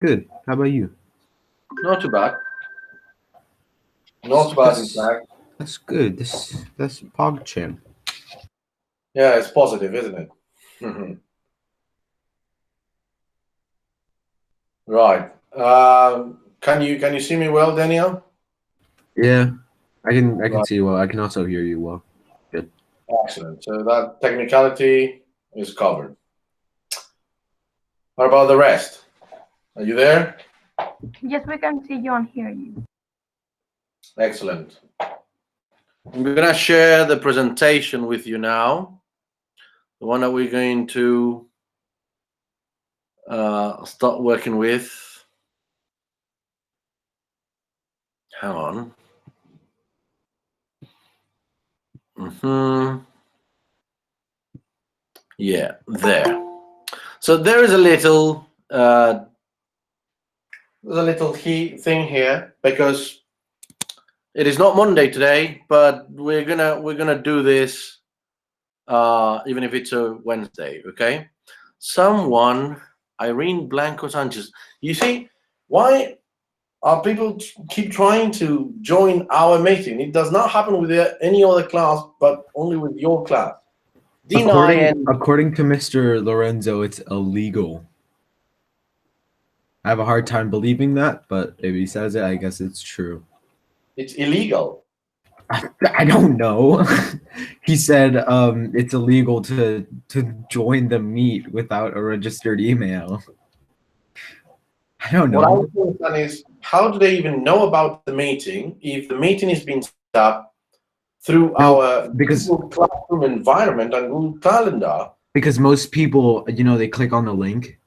Good. How about you? Not too bad. That's Not bad, in that's, fact. that's good. That's PogChamp. Yeah, it's positive, isn't it? Mhm. Right. Can you see me well, Daniel? Yeah, I can Right. see you well. I can also hear you well. Good. Excellent. So that technicality is covered. What about the rest? Are you there? Yes, we can see you and hear you. Excellent. I'm gonna share the presentation with you now. The one that we're going to start working with. Hang on. Yeah, there. So there is a little there's a little thing here because it is not Monday today, but we're gonna do this even if it's a Wednesday. Okay. Someone, Irene Blanco Sanchez. You see, why are people keep trying to join our meeting? It does not happen with any other class, but only with your class. Deny According and according to Mr. Lorenzo, it's illegal. I have a hard time believing that, but if he says it, I guess it's true. it's illegal. I don't know. He said it's illegal to join the meet without a registered email. I don't What I know. don't understand is how do they even know about the meeting if the meeting is being set up through No, our because Google Classroom environment and Google Calendar? most people, they click on the link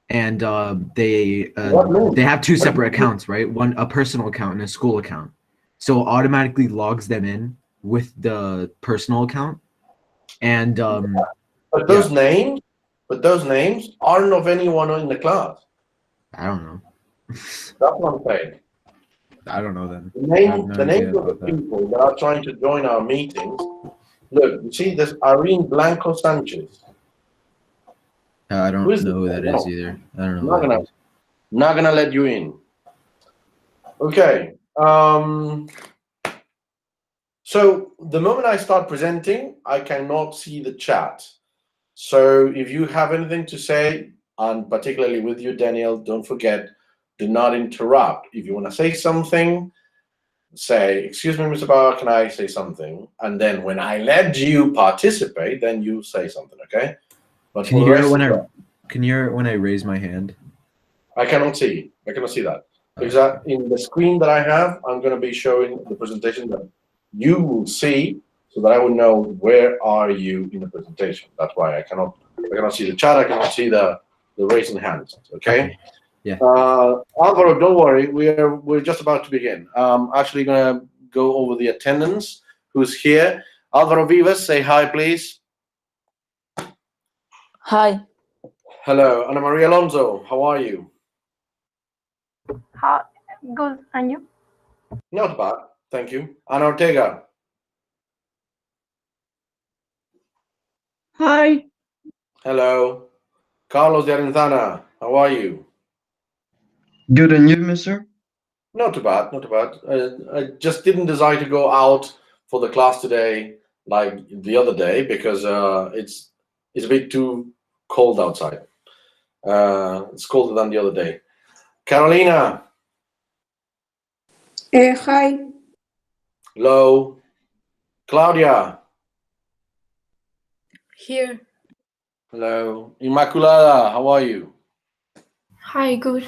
and What they link? have two separate accounts, right? One a personal account and a school account. So it automatically logs them in with the personal account, and But yeah, those names aren't of anyone in the class. I don't know. That's what I'm saying. I don't know then. I have no The idea names of the about that. people that are trying to join our meetings. Look, you see, there's Irene Blanco Sanchez. I Who don't is this? know who that is No, either. I don't know I'm who not that gonna is. not gonna let you in. Okay. So the moment I start presenting, I cannot see the chat. So if you have anything to say, and particularly with you, Daniel, don't forget, do not interrupt. If you want to say something, say, "Excuse me, Mr. Bauer, can I say something?" And then when I let you participate, then you say something, okay? But Can for you the hear it rest when of I that, can you hear it when I raise my hand? I cannot see. I cannot see that. Because Okay. in the screen that I have, I'm going to be showing the presentation that you will see so that I will know where are you in the presentation. That's why I cannot see the chat, I cannot see the raising hands. Okay. Okay. Yeah. Alvaro, don't worry, we're just about to begin. Actually gonna go over the attendance who's here. Alvaro Vivas, say hi, please. Hi. Hello. Ana Maria Alonso, how are you? How good, and you? Not bad, thank you. Ana Ortega. Hi. Hello. Carlos de Arenzana, how are you? Good, and you, mister? Not too bad, not too bad. I just didn't decide to go out for the class today like the other day because it's a bit too cold outside. It's colder than the other day. Carolina, Hi. hello. Claudia, Here. hello. Immaculada, how are you? Hi, good.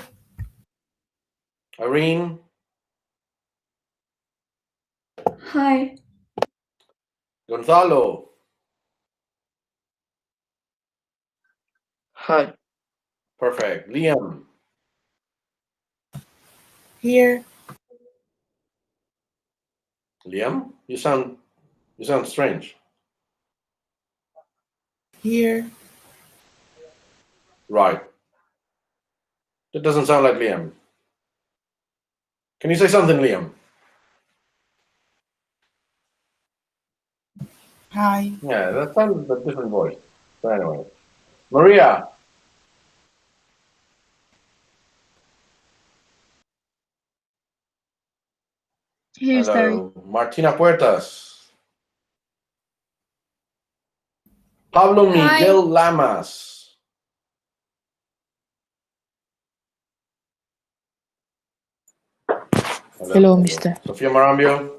Irene, Hi. Gonzalo, Hi. perfect. Liam, Here. Liam, you sound strange. Here. Right, that doesn't sound like Liam. Can you say something, Liam? Hi. Yeah, that sounds a different voice. So anyway, Maria, Here's Terry. Hello. Martina Puertas. Pablo Hi. Miguel Lamas. Hello, mister. Sofia Marambio.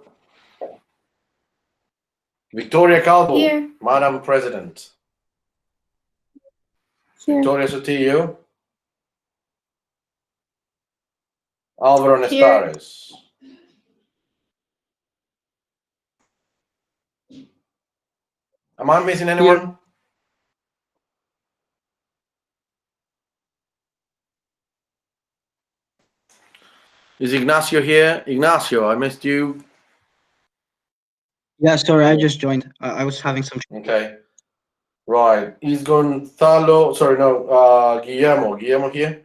Victoria Calvo. Here. Madam President. Here. Victoria Sotillo. Alvaro Here. Nestares. Am I missing anyone? Is Ignacio here? Ignacio, I missed you. Yeah, sorry, I just joined. I was having some. Okay. Right. Is Gonzalo, sorry, no, Guillermo. Guillermo here?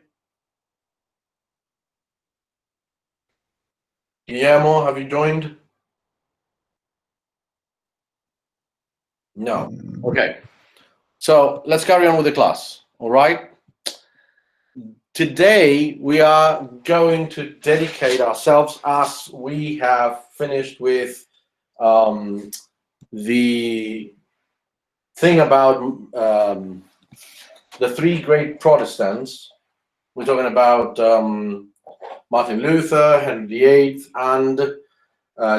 Guillermo, have you joined? No. Okay. So let's carry on with the class. All right. Today we are going to dedicate ourselves, as we have finished with the thing about the three great Protestants. We're talking about Martin Luther, Henry VIII, and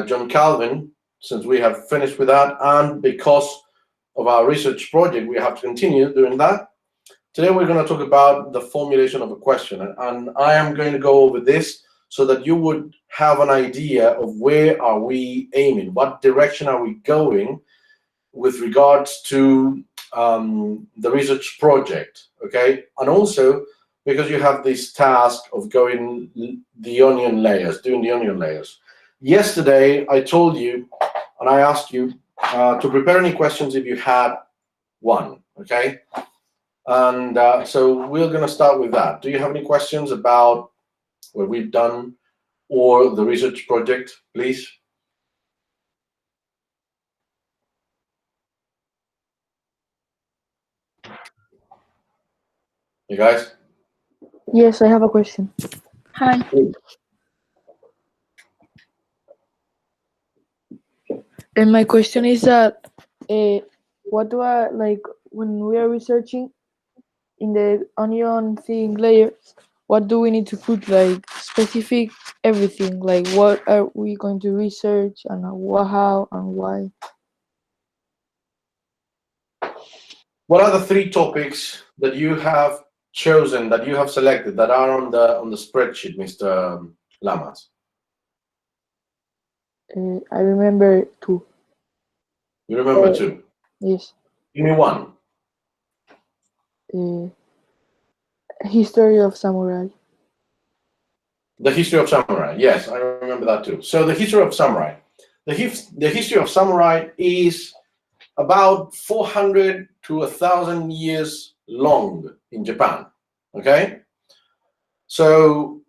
John Calvin. Since we have finished with that, and because of our research project, we have to continue doing that. Today we're going to talk about the formulation of a question, and I am going to go over this so that you would have an idea of where are we aiming, what direction are we going with regards to the research project, okay? And also because you have this task of going the onion layers, doing the onion layers. Yesterday I told you, and I asked you to prepare any questions if you had one, okay? And so we're going to start with that. Do you have any questions about what we've done or the research project, please? You guys? Yes, I have a question. Hi. And my question is that, what do I like when we are researching in the onion thin layer? What do we need to put, like specific everything? Like what are we going to research and what, how, and why? What are the three topics that you have chosen, that you have selected, that are on the spreadsheet, Mr. Lamas? I remember two. You remember two? Yes. Give me one. History of samurai. The history of samurai. Yes, I remember that too. So the history of samurai. The history of samurai is about 400 to 1,000 years long in Japan. Okay? So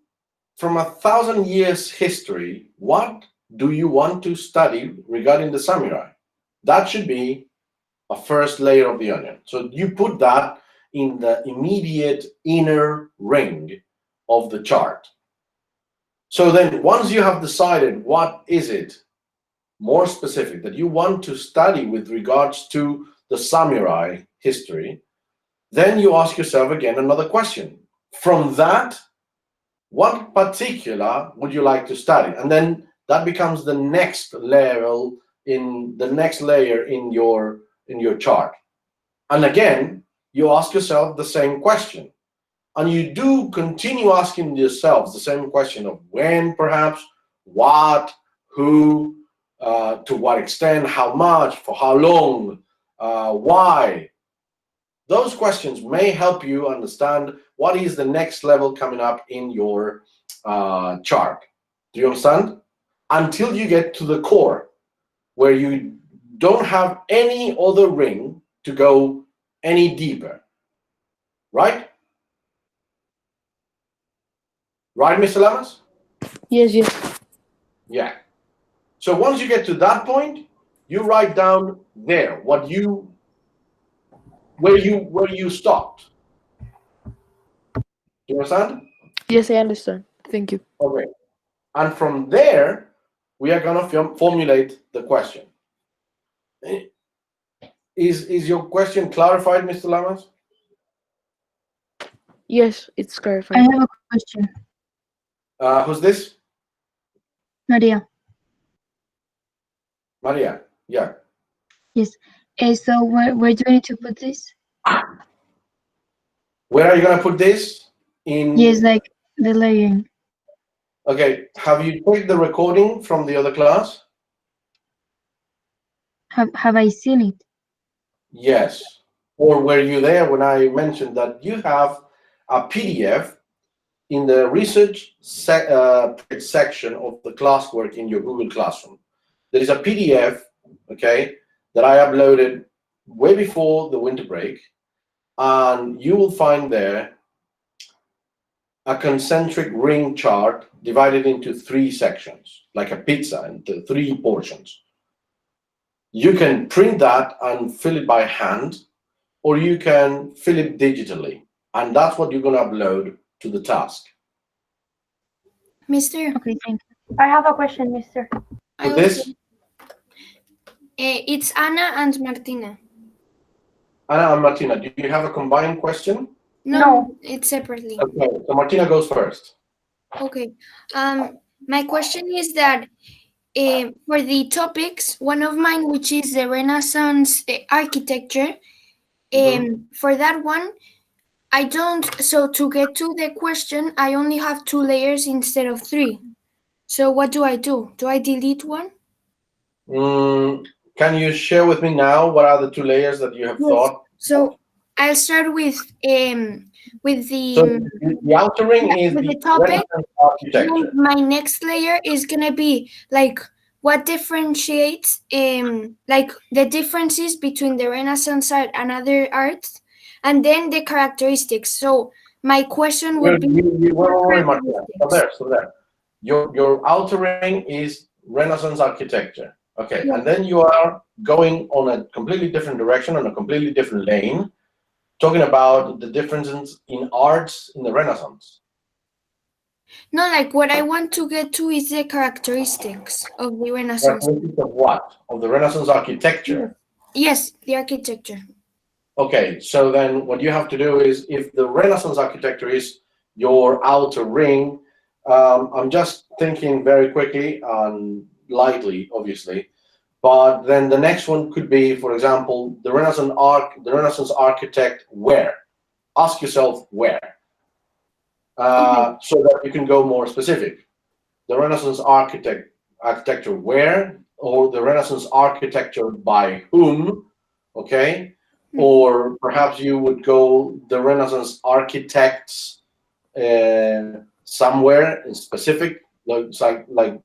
from 1,000 years history, what do you want to study regarding the samurai? That should be a first layer of the onion. So you put that in the immediate inner ring of the chart. So then once you have decided what is it more specific that you want to study with regards to the samurai history, then you ask yourself again another question. From that, what particular would you like to study? And then that becomes the next level in the next layer in your chart. And again, you ask yourself the same question. And you do continue asking yourselves the same question of when, perhaps, what, who, to what extent, how much, for how long, why. Those questions may help you understand what is the next level coming up in your chart. Do you understand? Until you get to the core, where you don't have any other ring to go any deeper. Right? Right, Mr. Lamas? Yes, yes. Yeah. So once you get to that point, you write down there where you stopped. Do you understand? Yes, I understand. Thank you. Okay. And from there, we are going to formulate the question. Is your question clarified, Mr. Lamas? Yes, it's I clarified. have a question. Who's this? Maria. Maria. Yeah. Yes. So where do I need to put this? Where are you going to put this? Yes, like the layering. Okay. Have you checked the recording from the other class? Have I seen it? Yes. Or were you there when I mentioned that you have a PDF in the research section of the classwork in your Google Classroom? There is a PDF, okay, that I uploaded way before the winter break, and you will find there a concentric ring chart divided into 3 sections, like a pizza, into 3 portions. You can print that and fill it by hand, or you can fill it digitally, and that's what you're going to upload to the task. Mister, Okay, thank you. I have a question, mister. With this, it's Anna and Martina. Anna and Martina, do you have a combined question? No. It's separately. Okay, so Martina goes first. Okay. My question is that for the topics, one of mine, which is the Renaissance architecture, for that one, I don't. So to get to the question, I only have 2 layers instead of 3. So what do I do? Do I delete one? Can you share with me now what are the 2 layers that you have thought? So I'll start with the So the outer ring is with the the topic. Renaissance architecture. My next layer is gonna be like what differentiates like the differences between the Renaissance art and other arts, and then the characteristics. So my question would be Martina. So there. Your outer ring is Renaissance architecture. Okay, Yeah. and then you are going on a completely different direction, on a completely different lane, talking about the differences in arts in the Renaissance. no, like what I want to get to is the characteristics of the Renaissance. Characteristics of what? Of the Renaissance architecture. Yes, the architecture. Okay, so then what you have to do is, if the Renaissance architecture is your outer ring, I'm just thinking very quickly and lightly, obviously, but then the next one could be, for example, the Renaissance architect where? Ask yourself where, so that you can go more specific. The Renaissance architecture where, or the Renaissance architecture by whom, okay? Or perhaps you would go the Renaissance architects somewhere in specific, like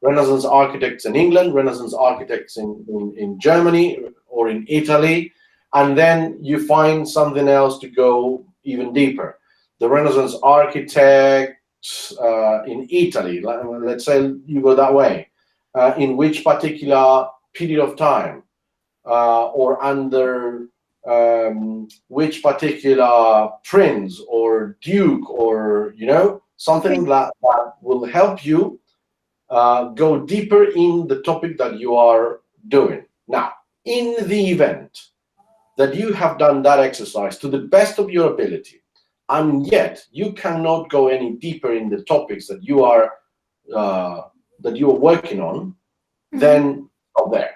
Renaissance architects in England, Renaissance architects in Germany or in Italy, and then you find something else to go even deeper. The Renaissance architects in Italy, let's say you go that way, in which particular period of time, or under which particular prince or duke, or something that will help you go deeper in the topic that you are doing. Now, in the event that you have done that exercise to the best of your ability, and yet you cannot go any deeper in the topics that you are working on, then stop there.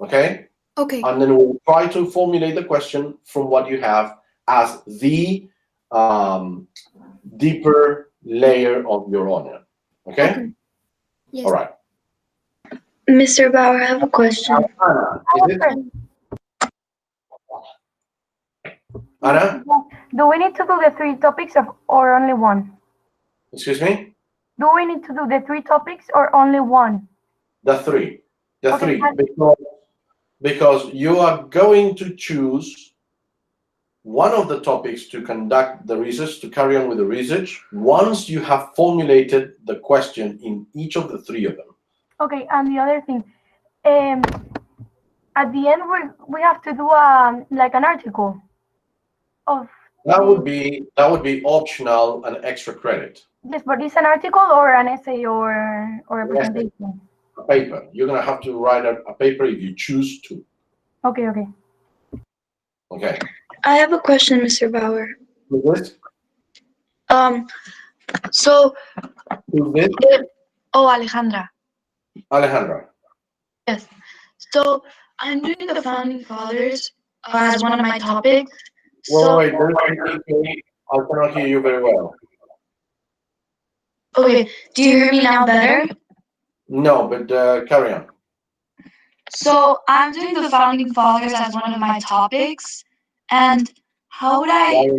Okay? Okay. And then we'll try to formulate the question from what you have as the deeper layer of your onion. Okay? Yes. All right. Mr. Bauer, I have a question. Anna, is it? Anna? Do we need to do the 3 topics or only one? Excuse me? Do we need to do the 3 topics or only one? The 3. The Okay, 3. Because you are going to choose one of the topics to conduct the research, to carry on with the research, once you have formulated the question in each of the 3 of them. Okay, and the other thing, at the end we have to do like an article of. That would be optional and extra credit. Yes, but it's an article or an essay or a presentation. a paper. You're going to have to write a paper if you choose to. Okay, okay. Okay. I have a question, Mr. Bauer. Who's this? So, Who's this? Alejandra. Alejandra. Yes. So, I'm doing the Founding Fathers as one of my topics. Wait, don't speak. I cannot hear you very well. Okay, do you hear me now better? No, but carry on. So, I'm doing the Founding Fathers as one of my topics. And how would I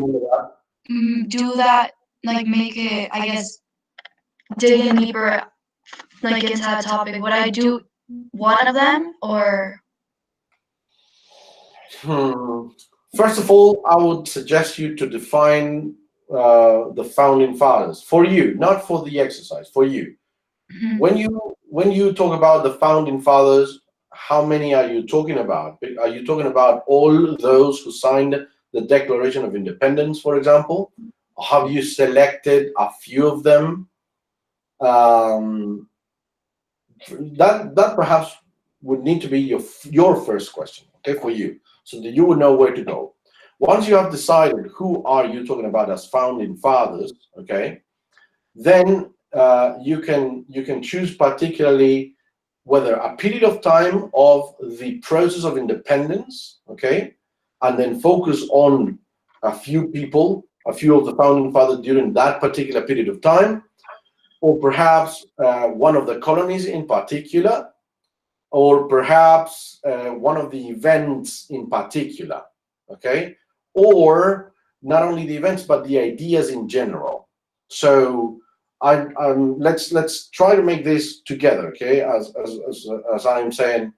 do that? Like, make it, I guess, dig in deeper, like, into that topic. Would I do one of them or? First of all, I would suggest you to define the Founding Fathers for you, not for the exercise, for you. When you talk about the Founding Fathers, how many are you talking about? Are you talking about all those who signed the Declaration of Independence, for example? Or have you selected a few of them? That perhaps would need to be your first question, okay, for you, so that you would know where to go. Once you have decided who are you talking about as Founding Fathers, okay, then you can choose particularly whether a period of time of the process of independence, okay, and then focus on a few people, a few of the Founding Fathers during that particular period of time, or perhaps one of the colonies in particular, or perhaps one of the events in particular, okay? Or not only the events, but the ideas in general. So let's try to make this together, okay? As I'm saying,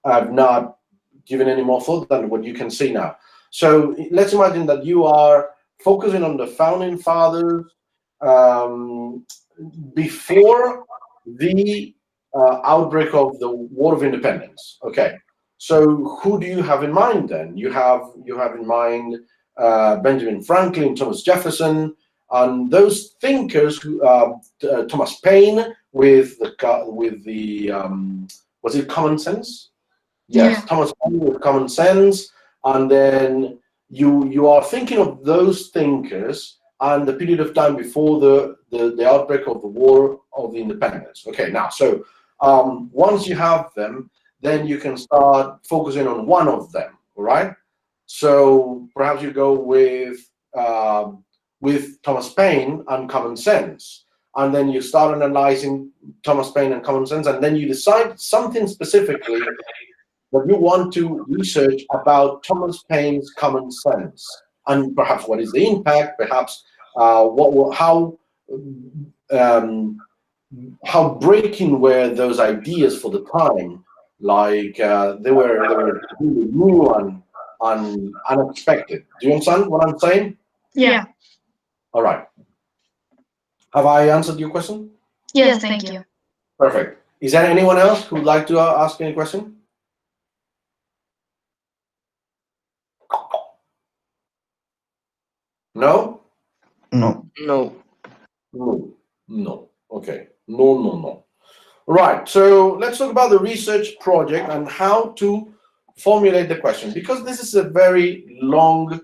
I've not given any more thought than what you can see now. So let's imagine that you are focusing on the Founding Fathers before the outbreak of the War of Independence. Okay, so who do you have in mind then? You have in mind Benjamin Franklin, Thomas Jefferson, and those thinkers who Thomas Paine with the was it Common Sense? Yes, yeah. Thomas Paine with Common Sense, and then you are thinking of those thinkers and the period of time before the outbreak of the War of the Independence. Okay, now, so once you have them, then you can start focusing on one of them, all right? So perhaps you go with Thomas Paine and Common Sense, and then you start analyzing Thomas Paine and Common Sense, and then you decide something specifically that you want to research about Thomas Paine's Common Sense, and perhaps what is the impact, perhaps how breaking were those ideas for the time, like they were really new and unexpected. Do you understand what I'm saying? Yeah. All right. Have I answered your question? Yes, thank you. Perfect. Is there anyone else who would like to ask any question? No? No. No. No. Okay. No. Right. So let's talk about the research project and how to formulate the question, because this is a very long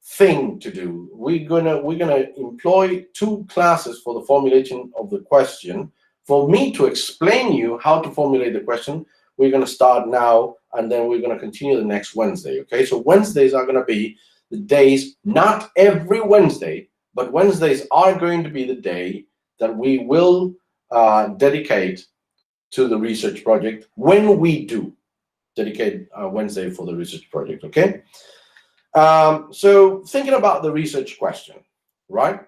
thing to do. We're gonna employ 2 classes for the formulation of the question. For me to explain you how to formulate the question, we're gonna start now, and then we're gonna continue the next Wednesday. Okay. So Wednesdays are gonna be the days, not every Wednesday, but Wednesdays are going to be the day that we will dedicate to the research project, when we do dedicate Wednesday for the research project, okay? So thinking about the research question, right?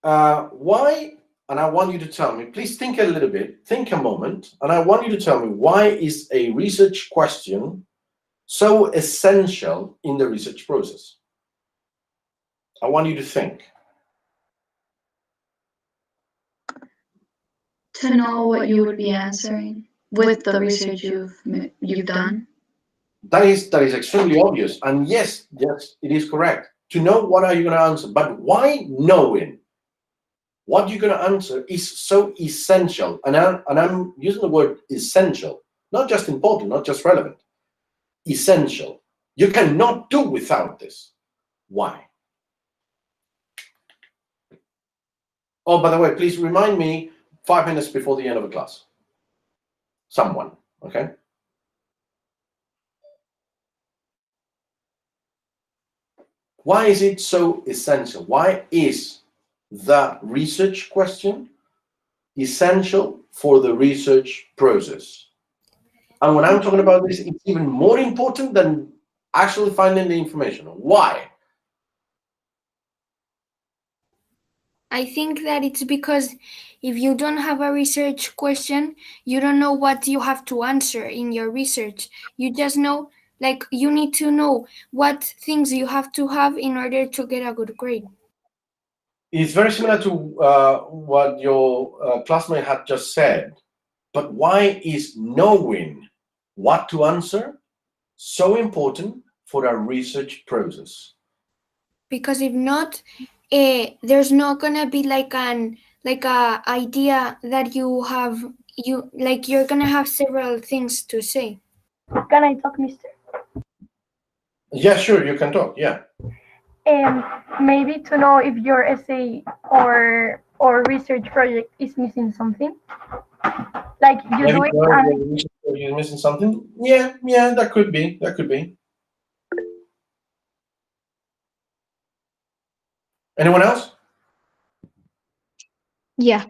Why, and I want you to tell me, please think a little bit, think a moment, and I want you to tell me, why is a research question so essential in the research process? I want you to think. To know what you would be answering with the research you've done. That is extremely obvious, and yes, it is correct. To know what are you going to answer, but why knowing? what you're going to answer is so essential. And I'm using the word essential, not just important, not just relevant. Essential. You cannot do without this. Why? Oh, by the way, please remind me 5 minutes before the end of the class. Someone, okay? Why is it so essential? Why is the research question essential for the research process? And when I'm talking about this, it's even more important than actually finding the information. Why? I think that it's because if you don't have a research question, you don't know what you have to answer in your research. You just know, like, you need to know what things you have to have in order to get a good grade. It's very similar to what your classmate had just said. But why is knowing what to answer so important for our research process? Because if not, there's not gonna be like a idea that you're gonna have several things to say. Can I talk, Mister? Yeah, sure, you can talk. Yeah. Maybe to know if your essay or research project is missing something. Like you Maybe do it and you're missing something. Yeah, that could be. That could be. Anyone else? Yeah,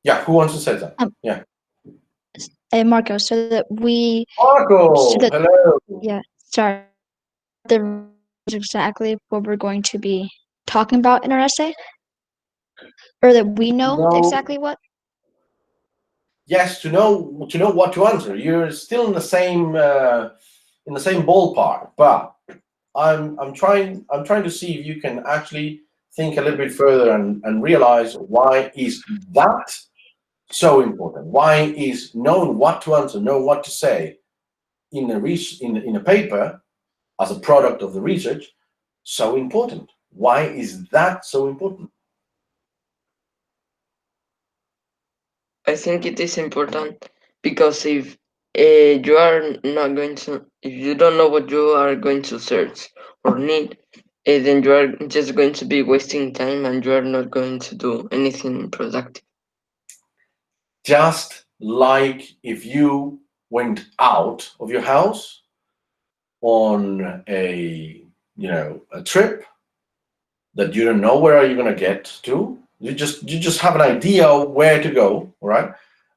Yeah, who wants to say that? Yeah. Marco, so that Marco, hello. yeah, sorry, the exactly what we're going to be talking about in our essay, or that we know No. exactly what. Yes, to know what to answer. You're still in the same ballpark, but I'm trying to see if you can actually think a little bit further and realize why is that so important. Why is knowing what to answer, know what to say in a paper as a product of the research so important? Why is that so important? I think it is important because if you are not going to, if you don't know what you are going to search or need, then you are just going to be wasting time and you are not going to do anything productive. Just like if you went out of your house on a trip that you don't know where are you going to get to, you just have an idea where to go, right?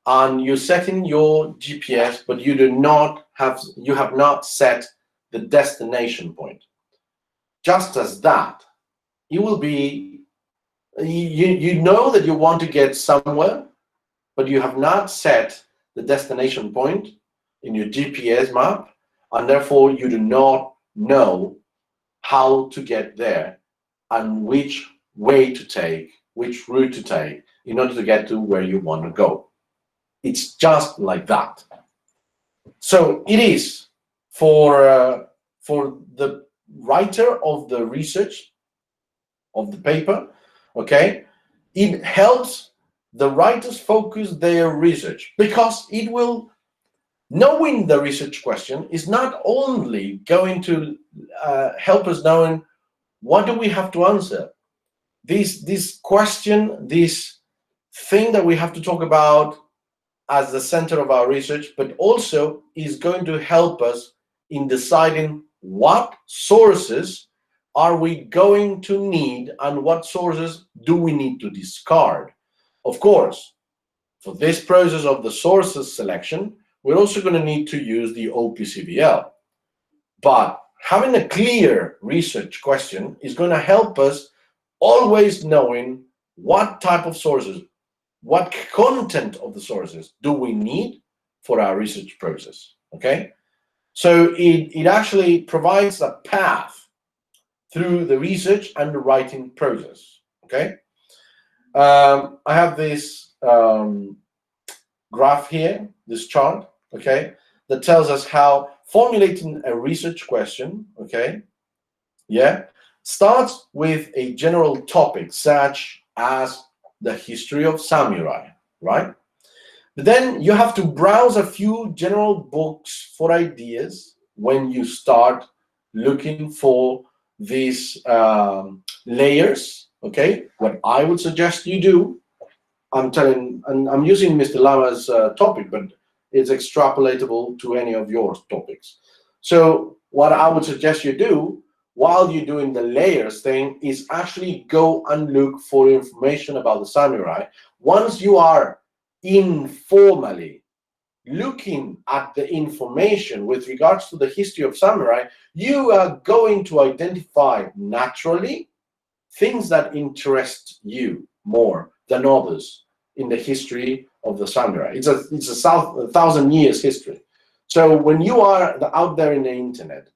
And you're setting your GPS, but you have not set the destination point. Just as that, it will be, you know that you want to get somewhere, but you have not set the destination point in your GPS map, and therefore you do not know how to get there and which way to take, which route to take in order to get to where you want to go. It's just like that. So it is for the writer of the research of the paper, okay? It helps the writers focus their research because it will, knowing the research question is not only going to help us knowing what do we have to answer. This question, this thing that we have to talk about as the center of our research, but also is going to help us in deciding what sources are we going to need and what sources do we need to discard. Of course, for this process of the sources selection, we're also going to need to use the OPCVL. But having a clear research question is going to help us always knowing what type of sources, what content of the sources do we need for our research process, okay? So it actually provides a path through the research and the writing process, okay? I have this graph here, this chart, okay, that tells us how formulating a research question, okay, yeah, starts with a general topic such as the history of samurai, right? But then you have to browse a few general books for ideas when you start looking for these layers, okay? What I would suggest you do, I'm using Mr. Lama's topic, but it's extrapolatable to any of your topics. So what I would suggest you do while you're doing the layers thing is actually go and look for information about the samurai. Once you are informally looking at the information with regards to the history of samurai, you are going to identify naturally things that interest you more than others in the history of the samurai. It's a 1,000 years history. So when you are out there in the internet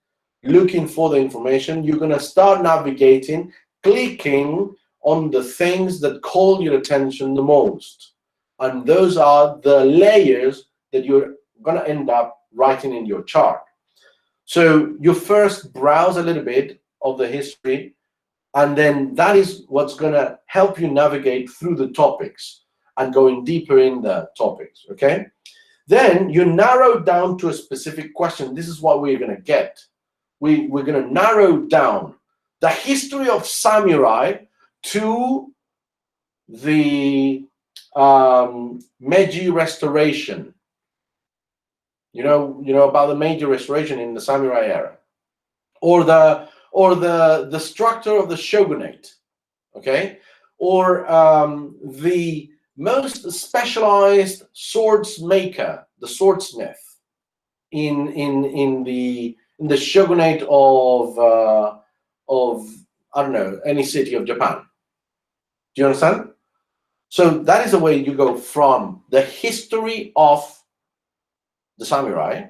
looking for the information, you're going to start navigating, clicking on the things that call your attention the most. And those are the layers that you're going to end up writing in your chart. So you first browse a little bit of the history, and then that is what's going to help you navigate through the topics and going deeper in the topics, okay? Then you narrow down to a specific question. This is what we're going to get. We're going to narrow down the history of samurai to the Meiji Restoration. You know about the Meiji Restoration in the samurai era, or the structure of the shogunate, okay, or the most specialized swords maker, the swordsmith, in the shogunate of I don't know, any city of Japan. Do you understand? So that is the way you go from the history of the samurai,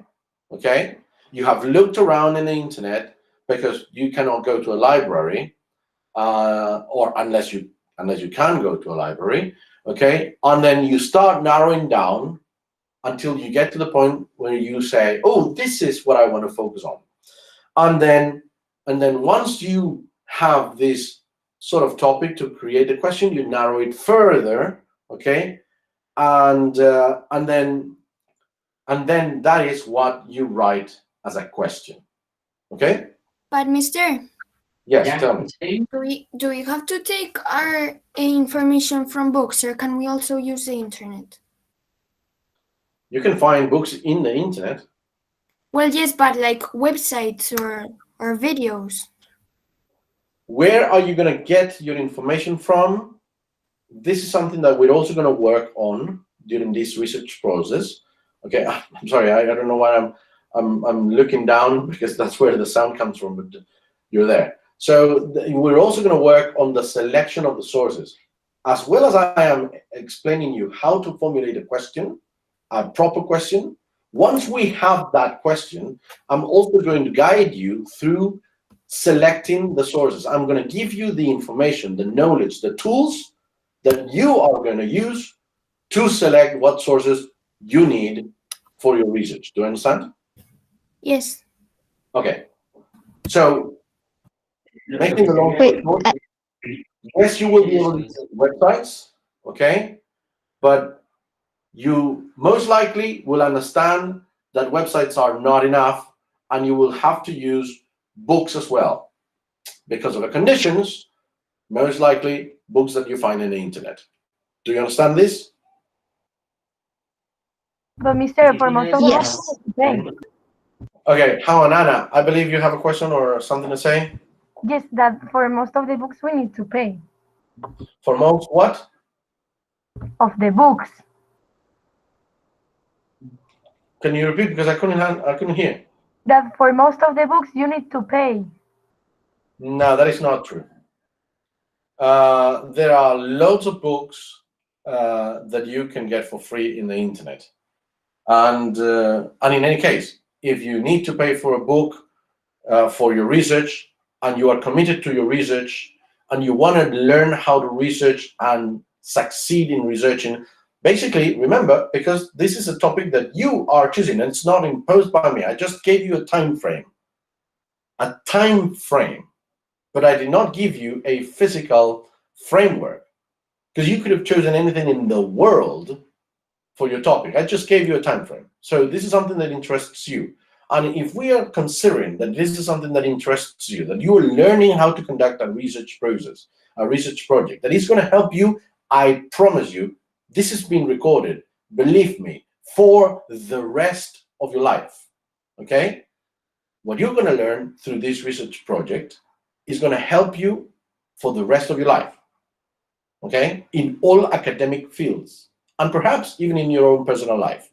okay? You have looked around in the internet because you cannot go to a library, or unless you can go to a library, okay? And then you start narrowing down until you get to the point where you say, oh, this is what I want to focus on. And then once you have this sort of topic to create a question, you narrow it further, okay? And then that is what you write as a question, okay? But Mister, Yes, tell me. do we have to take our information from books, or can we also use the internet? You can find books in the internet. Well, yes, but like websites or videos. Where are you going to get your information from? This is something that we're also going to work on during this research process. Okay, I'm sorry, I don't know why I'm looking down, because that's where the sound comes from, but you're there. So we're also going to work on the selection of the sources, as well as I am explaining you how to formulate a question, a proper question. Once we have that question, I'm also going to guide you through selecting the sources. I'm going to give you the information, the knowledge, the tools that you are going to use to select what sources you need for your research. Do you understand? Yes. Okay. So, making the long story short, yes, you will be able to use websites, okay? But you most likely will understand that websites are not enough, and you will have to use books as well. Because of the conditions, most likely books that you find in the internet. Do you understand this? But Mister, for most of Yes. us, okay. Okay, how on Anna? I believe you have a question or something to say? Yes, that for most of the books we need to pay. For most what? Of the books. Can you repeat, because I couldn't hear? That for most of the books you need to pay. No, that is not true. There are loads of books that you can get for free in the internet, and in any case, if you need to pay for a book for your research, and you are committed to your research, and you want to learn how to research and succeed in researching, basically, remember, because this is a topic that you are choosing, and it's not imposed by me. I just gave you a time frame. But I did not give you a physical framework. because you could have chosen anything in the world for your topic. I just gave you a time frame. So this is something that interests you. And if we are considering that this is something that interests you, that you are learning how to conduct a research process, a research project, that is going to help you, I promise you, this has been recorded, believe me, for the rest of your life, okay? What you're going to learn through this research project is going to help you for the rest of your life, okay? In all academic fields, and perhaps even in your own personal life,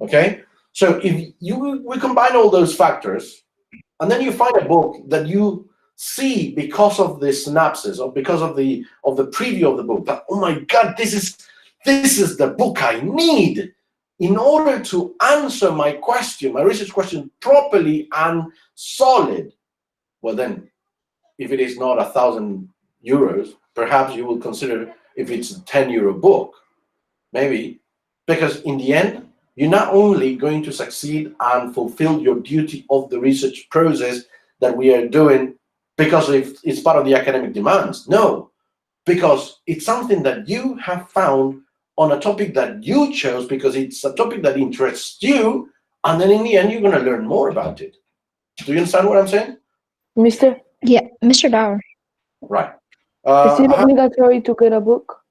okay? So if we combine all those factors, and then you find a book that you see because of the synopsis or because of the preview of the book, that, oh my God, this is the book I need in order to answer my question, my research question, properly and solid. Well, then, if it is not €1,000, perhaps you will consider if it's a €10 book, maybe, because in the end, you're not only going to succeed and fulfill your duty of the research process that we are doing because it's part of the academic demands. No, because it's something that you have found on a topic that you chose because it's a topic that interests you, and then in the end, you're going to learn more about it. Do you understand what I'm saying? Mister, Yeah, Mr. Bauer. Right. is it I obligatory to get a book?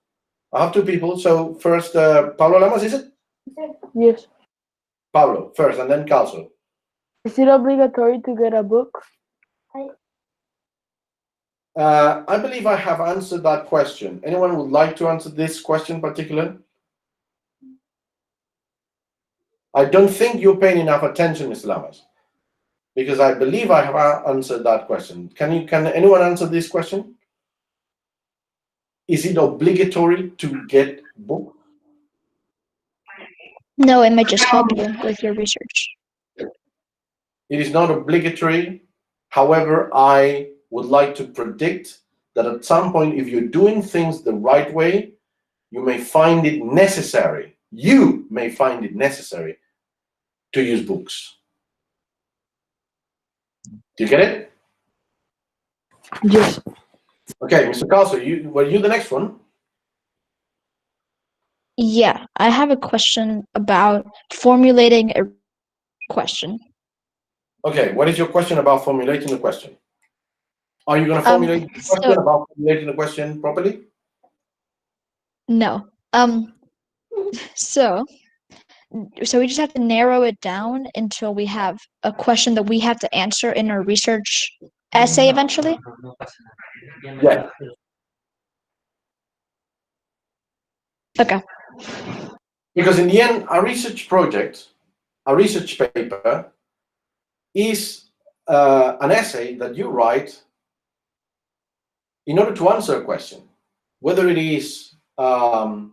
have two people. So first, Pablo Lamas, is it? Yes. Pablo first, and then Calso. Is it obligatory to get a book? I believe I have answered that question. Anyone would like to answer this question in particular? I don't think you're paying enough attention, Mr. Lamas, because I believe I have answered that question. Can anyone answer this question? Is it obligatory to get book? No, it might just help you with your research. It is not obligatory. However, I would like to predict that at some point, if you're doing things the right way, you may find it necessary. You may find it necessary to use books. Do you get it? Yes. Okay, Mr. Calso, were you the next one? Yeah, I have a question about formulating a question. Okay, what is your question about formulating the question? Are you going to formulate the question about formulating the question properly? No. So we just have to narrow it down until we have a question that we have to answer in our research essay eventually? Yeah. Okay. Because in the end, a research project, a research paper, is an essay that you write in order to answer a question, whether it is, for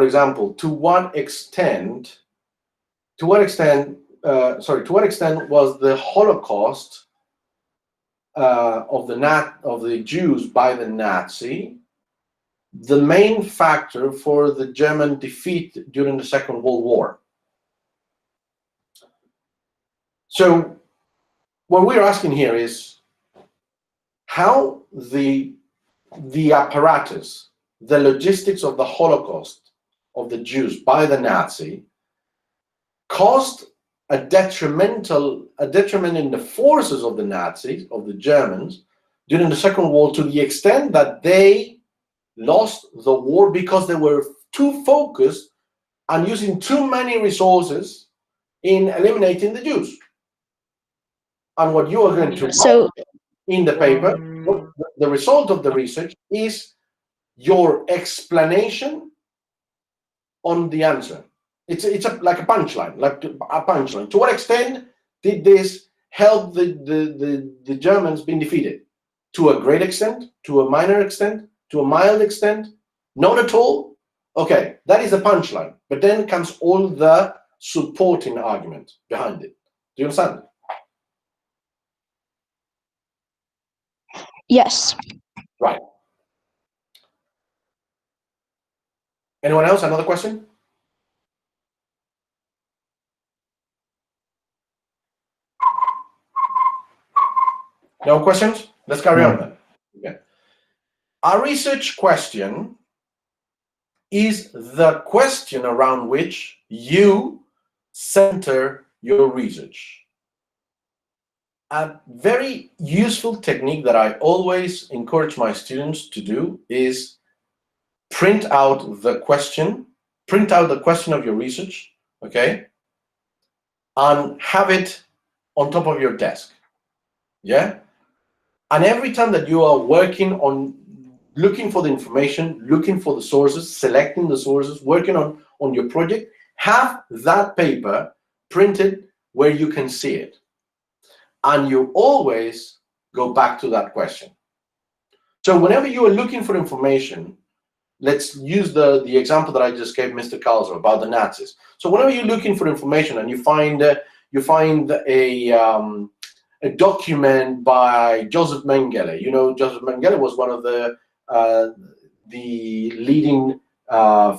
example, to what extent was the Holocaust of the Jews by the Nazi the main factor for the German defeat during the Second World War? So what we're asking here is how the apparatus, the logistics of the Holocaust of the Jews by the Nazi caused a detriment in the forces of the Nazis, of the Germans, during the Second World War, to the extent that they lost the war because they were too focused on using too many resources in eliminating the Jews. And what you are going to write in the paper, the result of the research is your explanation on the answer. It's like a punchline, To what extent did this help the Germans being defeated? To a great extent, to a minor extent, to a mild extent, not at all? Okay, that is the punchline. But then comes all the supporting argument behind it. Do you understand? Yes. Right. Anyone else? Another question? No questions? Let's carry on then. Okay. A research question is the question around which you center your research. A very useful technique that I always encourage my students to do is print out the question of your research, okay, and have it on top of your desk. Yeah? And every time that you are working on looking for the information, looking for the sources, selecting the sources, working on your project, have that paper printed where you can see it. And you always go back to that question. So whenever you are looking for information, let's use the example that I just gave Mr. Karlsruhe about the Nazis. So whenever you're looking for information and you find a document by Joseph Mengele. You know, Joseph Mengele was one of the leading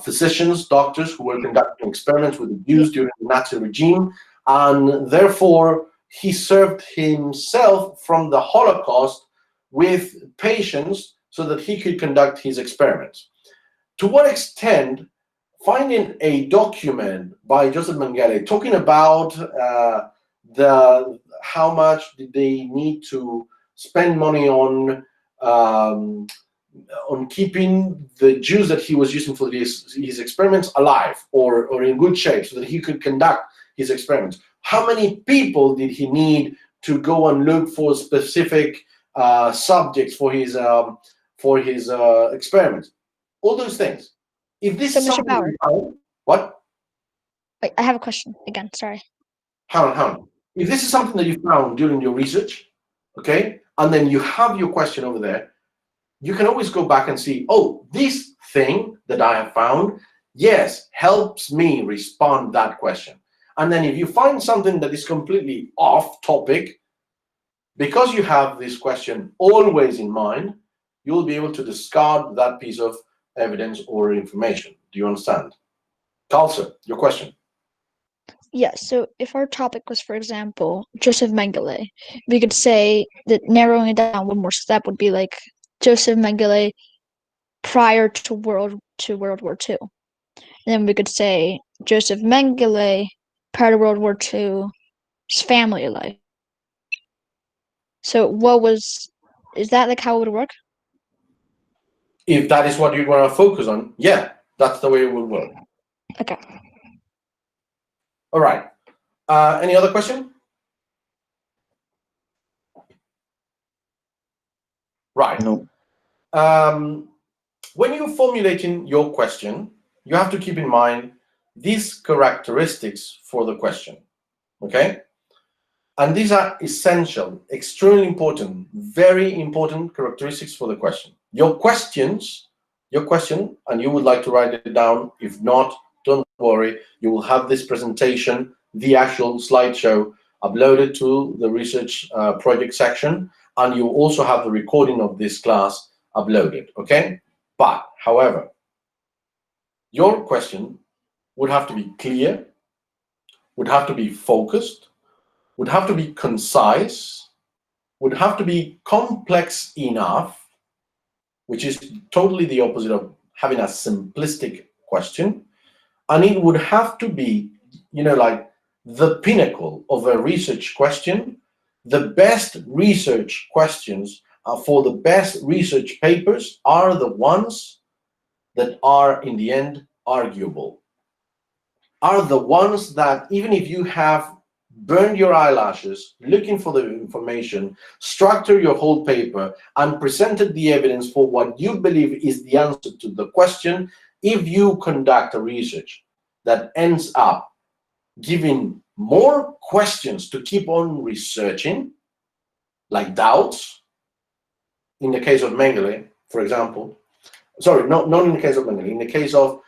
physicians, doctors who were conducting experiments with the Jews during the Nazi regime, and therefore he served himself from the Holocaust with patients so that he could conduct his experiments. To what extent finding a document by Joseph Mengele talking about how much did they need to spend money on keeping the Jews that he was using for his experiments alive or in good shape so that he could conduct his experiments. How many people did he need to go and look for specific subjects for his experiments? All those things. If this is Mr. something Bauer. what? Wait, I have a question again. Sorry. How? If this is something that you found during your research, okay, and then you have your question over there, you can always go back and see, oh, this thing that I have found, yes, helps me respond that question. And then if you find something that is completely off topic, because you have this question always in mind, you'll be able to discard that piece of evidence or information. Do you understand? Karlsruhe, your question. Yeah, so if our topic was, for example, Joseph Mengele, we could say that narrowing it down one more step would be like Joseph Mengele prior to World War II. And then we could say Joseph Mengele prior to World War II, his family life. So is that like how it would work? If that is what you want to focus on, yeah, that's the way it will work. Okay. All right. Any other question? Right. No. When you're formulating your question, you have to keep in mind these characteristics for the question, okay? And these are essential, extremely important, very important characteristics for the question. Your question, and you would like to write it down. If not, don't worry. You will have this presentation, the actual slideshow, uploaded to the research project section, and you also have the recording of this class uploaded, okay? But, however, your question would have to be clear, would have to be focused, would have to be concise, would have to be complex enough, which is totally the opposite of having a simplistic question, and it would have to be, like the pinnacle of a research question. The best research questions for the best research papers are the ones that are, in the end, arguable, are the ones that, even if you have burned your eyelashes looking for the information, structure your whole paper, and presented the evidence for what you believe is the answer to the question, if you conduct a research that ends up giving more questions to keep on researching, like doubts, in the case of Mengele, for example, sorry, not in the case of Mengele, in the case of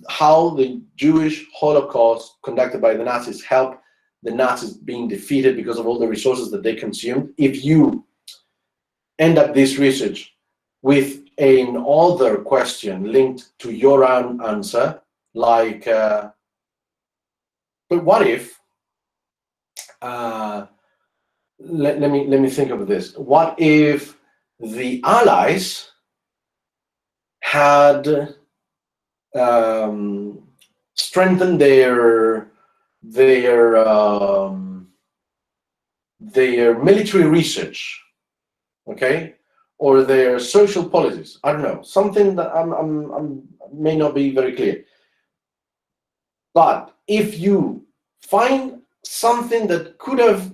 how the Jewish Holocaust conducted by the Nazis helped the Nazis being defeated because of all the resources that they consumed. If you end up this research with another question linked to your own answer, like, but what if, let me think of this. What if the Allies had strengthened their military research, okay, or their social policies. I don't know, something that I'm may not be very clear. But if you find something that could have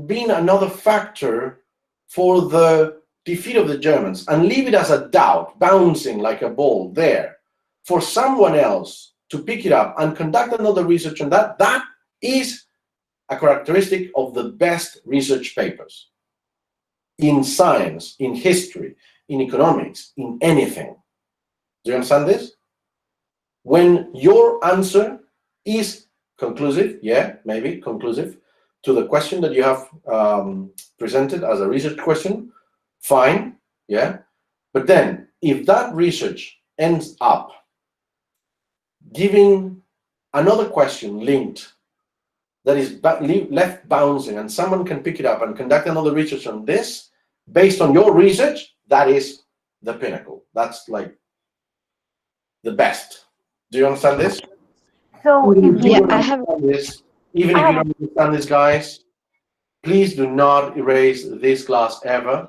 been another factor for the defeat of the Germans and leave it as a doubt, bouncing like a ball there, for someone else to pick it up and conduct another research on that, that is a characteristic of the best research papers in science, in history, in economics, in anything. Do you understand this? When your answer is conclusive, yeah, maybe conclusive, to the question that you have presented as a research question, fine, yeah. But then, if that research ends up giving another question linked that is left bouncing, and someone can pick it up and conduct another research on this, based on your research, that is the pinnacle. That's like the best. Do you understand this? So if Yeah, you I have. This, even if you don't understand this, guys, please do not erase this class ever,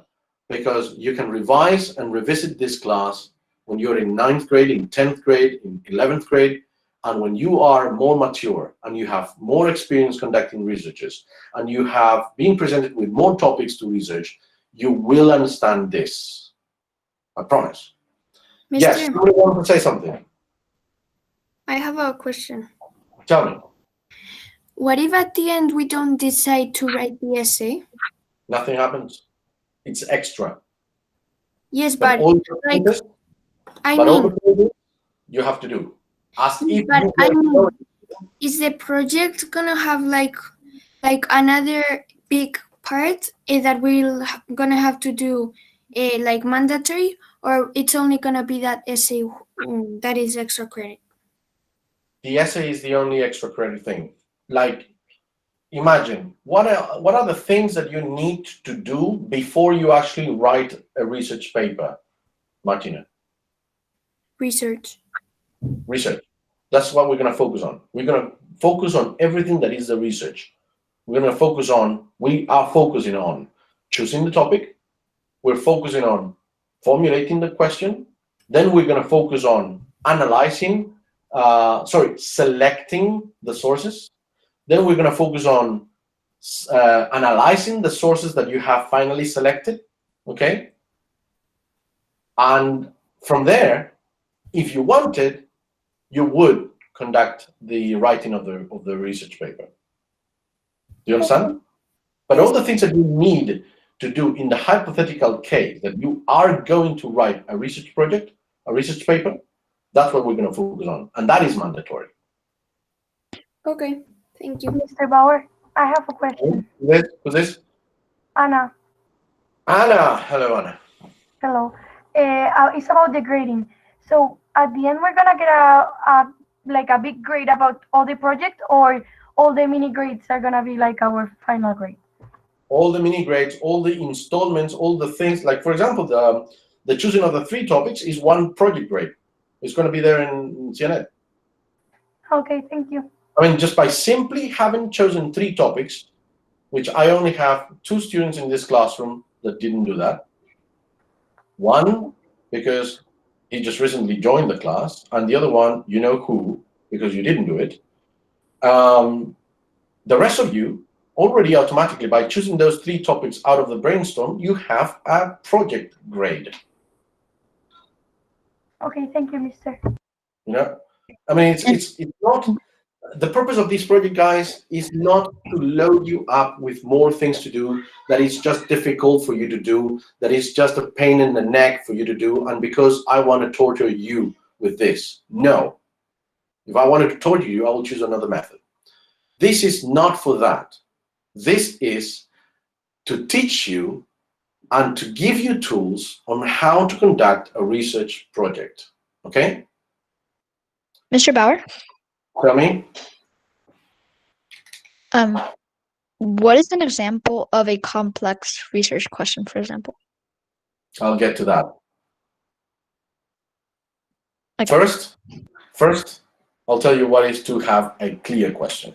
because you can revise and revisit this class when you're in 9th grade, in 10th grade, in 11th grade, and when you are more mature and you have more experience conducting researches and you have been presented with more topics to research, you will understand this. I promise. Mr. Yes, somebody want to say something? I have a question. Tell me. What if at the end we don't decide to write the essay? Nothing happens. It's extra. Yes, but all like, the I but all mean, the things you have to do. As if but you I were mean, going- is the project gonna have like another big part that we're gonna have to do like mandatory, or it's only gonna be that essay that is extra credit? the essay is the only extra credit thing. Like, imagine what are the things that you need to do before you actually write a research paper, Martina? Research. Research. That's what we're going to focus on. We're going to focus on everything that is the research. We are focusing on choosing the topic. We're focusing on formulating the question. Then we're going to focus on selecting the sources. Then we're going to focus on analyzing the sources that you have finally selected, okay? And from there, if you wanted, you would conduct the writing of the research paper. Do you understand? But all the things that you need to do in the hypothetical case that you are going to write a research project, a research paper, that's what we're going to focus on, and that is mandatory. Okay, thank you. Mr. Bauer, I have a question. Who's this? Anna. Anna. Hello, Anna. Hello. It's about the grading. So at the end, we're gonna get a big grade about all the project, or all the mini grades are gonna be like our final grade? All the mini grades, all the installments, all the things. Like, for example, the choosing of the 3 topics is one project grade. It's going to be there in CNET. Okay, thank you. I mean, just by simply having chosen 3 topics, which I only have 2 students in this classroom that didn't do that. One, because he just recently joined the class, and the other one, you know who, because you didn't do it. The rest of you, already automatically, by choosing those 3 topics out of the brainstorm, you have a project grade. Okay, thank you, Mr. You know, I mean, it's not, the purpose of this project, guys, is not to load you up with more things to do that is just difficult for you to do, that is just a pain in the neck for you to do, and because I want to torture you with this. No. If I wanted to torture you, I will choose another method. This is not for that. This is to teach you and to give you tools on how to conduct a research project. Okay? Mr. Bauer, Tell me. what is an example of a complex research question, for example? I'll get to that. Okay. First, I'll tell you what is to have a clear question.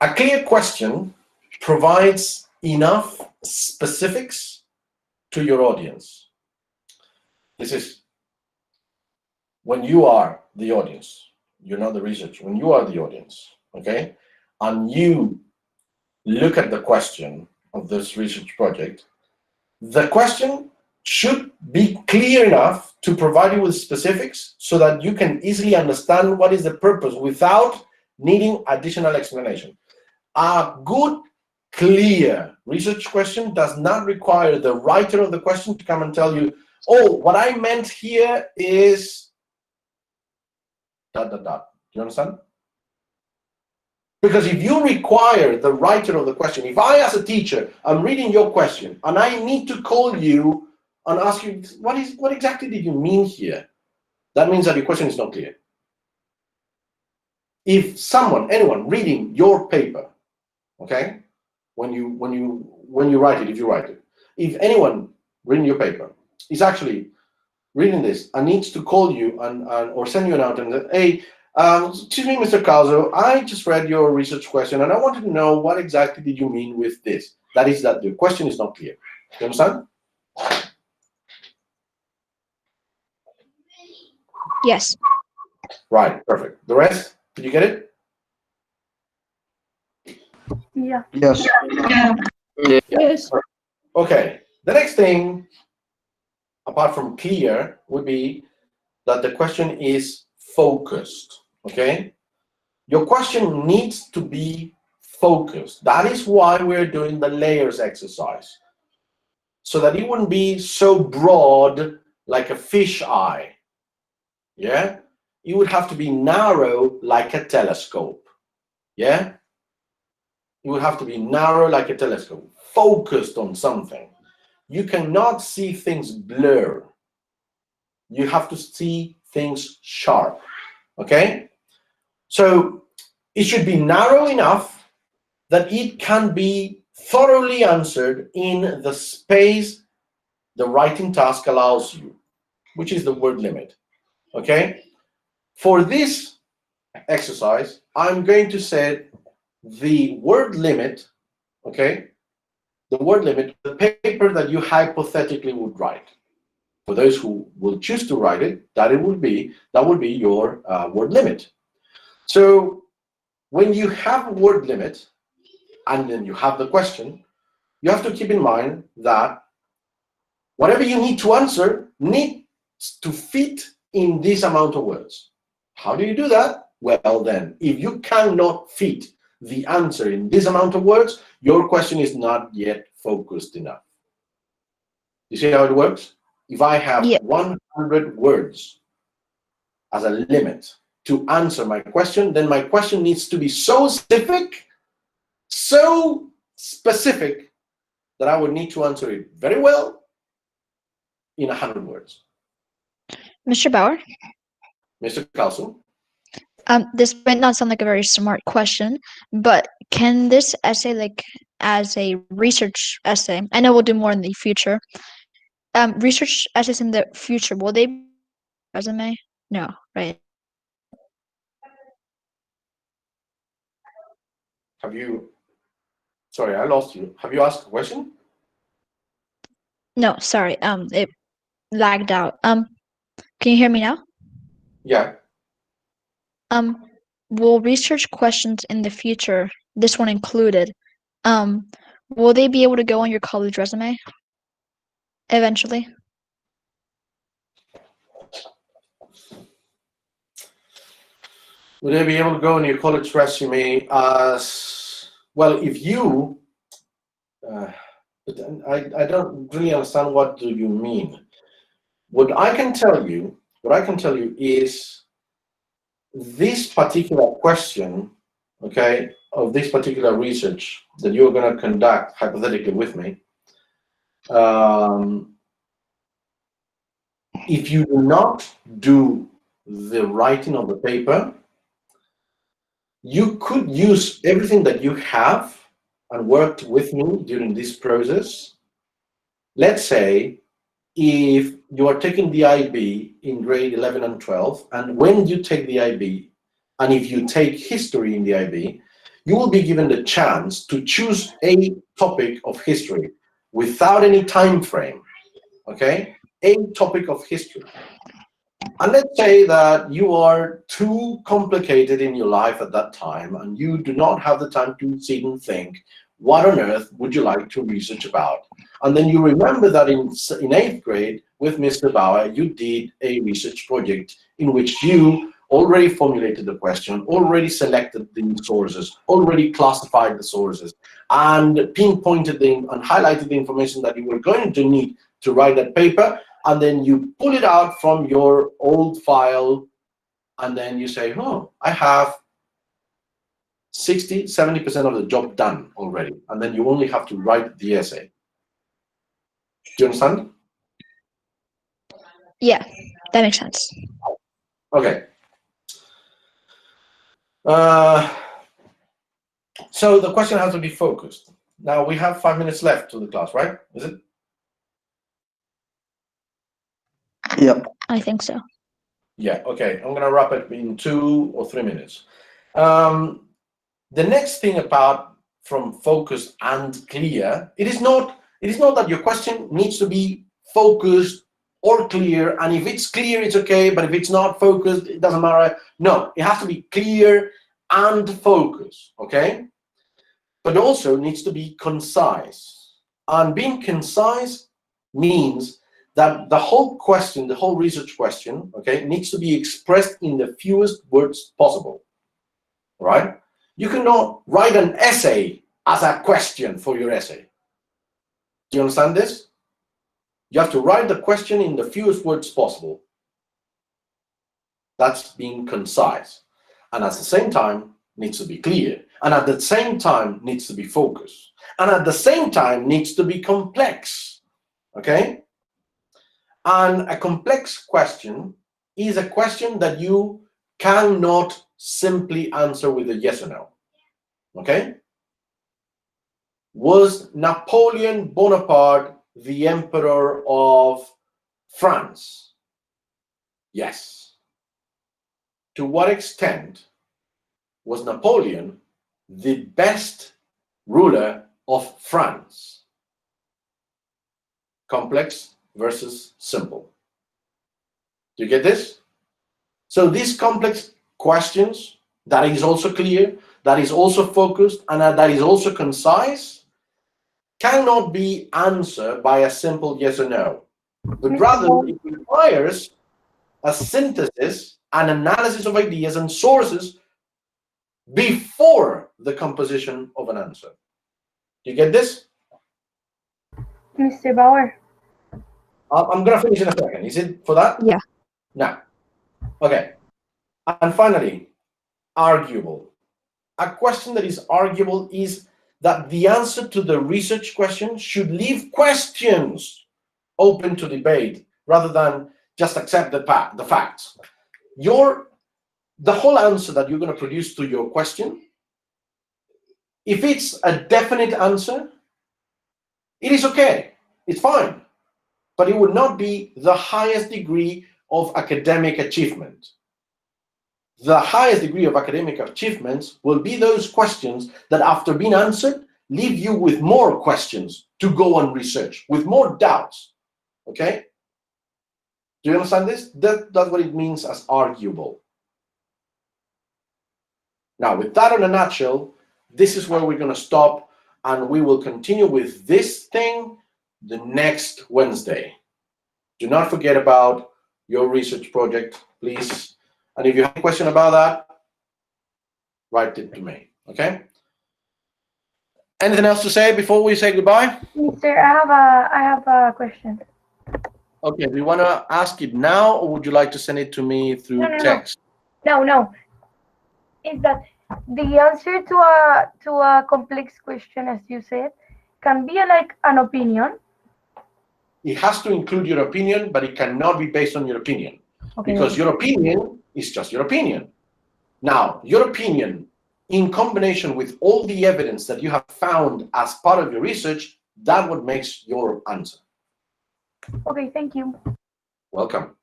A clear question provides enough specifics to your audience. This is when you are the audience. You're not the researcher. When you are the audience, okay, and you look at the question of this research project, the question should be clear enough to provide you with specifics so that you can easily understand what is the purpose without needing additional explanation. A good, clear research question does not require the writer of the question to come and tell you, oh, what I meant here is ... Do you understand? Because if you require the writer of the question, if I as a teacher am reading your question and I need to call you and ask you, what exactly did you mean here? That means that your question is not clear. If anyone reading your paper, okay, when you write it, if you write it, if anyone reading your paper is actually reading this and needs to call you or send you a note and say, hey, excuse me, Mr. Calzo, I just read your research question and I wanted to know what exactly did you mean with this. That is that the question is not clear. You understand? Yes. Right, perfect. The rest, did you get it? Yeah. Yes. Yes. Okay, the next thing, apart from clear, would be that the question is focused, okay? Your question needs to be focused. That is why we're doing the layers exercise, so that it wouldn't be so broad like a fish eye, yeah? It would have to be narrow like a telescope, yeah? It would have to be narrow like a telescope, focused on something. You cannot see things blur. You have to see things sharp, okay? So it should be narrow enough that it can be thoroughly answered in the space the writing task allows you, which is the word limit, okay? For this exercise, I'm going to set the word limit, okay? The word limit, the paper that you hypothetically would write. For those who will choose to write it, that would be your word limit. So when you have a word limit and then you have the question, you have to keep in mind that whatever you need to answer needs to fit in this amount of words. How do you do that? Well then, if you cannot fit the answer in this amount of words, your question is not yet focused enough. You see how it works? If I have 100 words as a limit to answer my question, then my question needs to be so specific that I would need to answer it very well in 100 words. Mr. Bauer, Mr. Carlson? this might not sound like a very smart question, but can this essay, like as a research essay, I know we'll do more in the future, research essays in the future, will they be resume? No, right? Sorry, I lost you. Have you asked a question? No, sorry, it lagged out. Can you hear me now? Yeah. Will research questions in the future, this one included, will they be able to go on your college resume eventually? Would they be able to go in your college resume as well? If you, I don't really understand what do you mean. What I can tell you is this particular question, okay, of this particular research that you're going to conduct hypothetically with me. If you do not do the writing of the paper, you could use everything that you have and worked with me during this process. Let's say if you are taking the IB in grade 11 and 12, and when you take the IB, and if you take history in the IB, you will be given the chance to choose a topic of history without any time frame, okay? A topic of history. And let's say that you are too complicated in your life at that time, and you do not have the time to sit and think, what on earth would you like to research about? And then you remember that in 8th grade with Mr. Bauer, you did a research project in which you already formulated the question, already selected the sources, already classified the sources, and pinpointed and highlighted the information that you were going to need to write that paper. And then you pull it out from your old file, and then you say, oh, I have 60, 70% of the job done already. And then you only have to write the essay. Do you understand? Yeah, that makes sense. Okay. So the question has to be focused. Now we have 5 minutes left to the class, right? Is it? Yep. I think so. Yeah, okay. I'm going to wrap it in 2 or 3 minutes. The next thing about from focused and clear, it is not that your question needs to be focused or clear, and if it's clear, it's okay, but if it's not focused, it doesn't matter. No, it has to be clear and focused, okay? But also needs to be concise. And being concise means that the whole question, the whole research question, okay, needs to be expressed in the fewest words possible, right? You cannot write an essay as a question for your essay. Do you understand this? You have to write the question in the fewest words possible. That's being concise. And at the same time, needs to be clear. And at the same time, needs to be focused. And at the same time, needs to be complex. Okay? And a complex question is a question that you cannot simply answer with a yes or no. Okay? Was Napoleon Bonaparte the emperor of France? Yes. To what extent was Napoleon the best ruler of France? Complex versus simple. Do you get this? So these complex questions, that is also clear, that is also focused, and that is also concise, cannot be answered by a simple yes or no, but rather it requires a synthesis, an analysis of ideas and sources before the composition of an answer. Do you get this? Mr. Bauer. I'm going to finish in a second. Is it for that? Yeah. No. Okay. And finally, arguable. A question that is arguable is that the answer to the research question should leave questions open to debate rather than just accept the facts. The whole answer that you're going to produce to your question, if it's a definite answer, it is okay. It's fine. But it would not be the highest degree of academic achievement. The highest degree of academic achievements will be those questions that, after being answered, leave you with more questions to go and research, with more doubts. Okay? Do you understand this? That's what it means as arguable. Now, with that in a nutshell, this is where we're going to stop, and we will continue with this thing the next Wednesday. Do not forget about your research project, please. And if you have a question about that, write it to me, okay? Anything else to say before we say goodbye? Mister, I have a question. Okay, do you want to ask it now, or would you like to send it to me through text? No. Is that the answer to a complex question, as you said, can be like an opinion? It has to include your opinion, but it cannot be based on your opinion. Okay. Because your opinion is just your opinion. Now, your opinion, in combination with all the evidence that you have found as part of your research, that's what makes your answer. Okay, thank you. Welcome.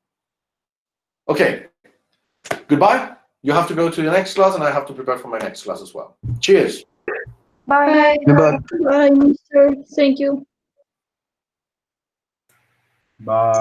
Okay. Goodbye. You have to go to the next class, and I have to prepare for my next class as well. Cheers. Bye. Goodbye. Bye, Mr. Thank you. Bye.